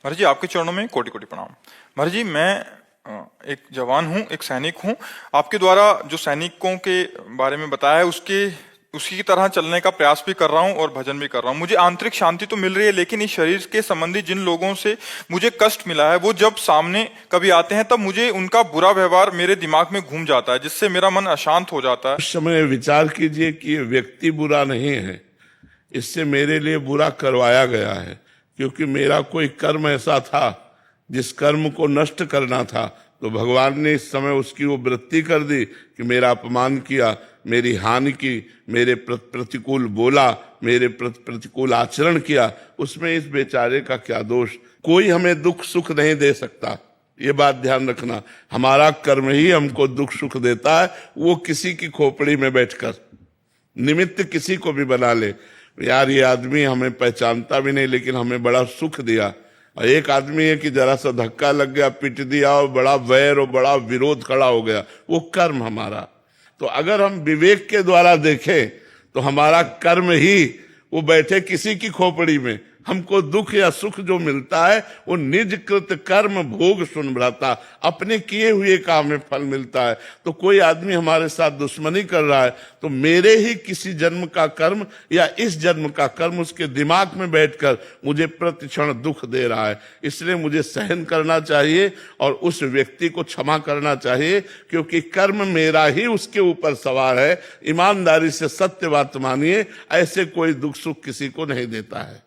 महाराज जी, आपके चरणों में कोटि कोटि प्रणाम। महाराज जी, मैं एक जवान हूँ, एक सैनिक हूँ। आपके द्वारा जो सैनिकों के बारे में बताया है उसी की तरह चलने का प्रयास भी कर रहा हूँ और भजन भी कर रहा हूँ। मुझे आंतरिक शांति तो मिल रही है, लेकिन इस शरीर के संबंधी जिन लोगों से मुझे कष्ट मिला है, वो जब सामने कभी आते हैं तब मुझे उनका बुरा व्यवहार मेरे दिमाग में घूम जाता है, जिससे मेरा मन अशांत हो जाता है। उस समय विचार कीजिए कि ये व्यक्ति बुरा नहीं है, इससे मेरे लिए बुरा करवाया गया है, क्योंकि मेरा कोई कर्म ऐसा था जिस कर्म को नष्ट करना था, तो भगवान ने इस समय उसकी वो वृत्ति कर दी कि मेरा अपमान किया, मेरी हानि की, मेरे प्रतिकूल बोला, मेरे प्रतिकूल आचरण किया। उसमें इस बेचारे का क्या दोष? कोई हमें दुख सुख नहीं दे सकता, ये बात ध्यान रखना। हमारा कर्म ही हमको दुख सुख देता है। वो किसी की खोपड़ी में बैठकर निमित्त किसी को भी बना ले, यार ये आदमी हमें पहचानता भी नहीं लेकिन हमें बड़ा सुख दिया। और एक आदमी है कि जरा सा धक्का लग गया, पिट दिया और बड़ा वैर और बड़ा विरोध खड़ा हो गया, वो कर्म हमारा। तो अगर हम विवेक के द्वारा देखें तो हमारा कर्म ही, वो बैठे किसी की खोपड़ी में, हमको दुख या सुख जो मिलता है वो निज कृत कर्म भोग सुन भ्राता, अपने किए हुए काम में फल मिलता है। तो कोई आदमी हमारे साथ दुश्मनी कर रहा है तो मेरे ही किसी जन्म का कर्म या इस जन्म का कर्म उसके दिमाग में बैठकर मुझे प्रतिक्षण दुख दे रहा है, इसलिए मुझे सहन करना चाहिए और उस व्यक्ति को क्षमा करना चाहिए, क्योंकि कर्म मेरा ही उसके ऊपर सवार है। ईमानदारी से सत्य बात मानिए, ऐसे कोई दुख सुख किसी को नहीं देता है।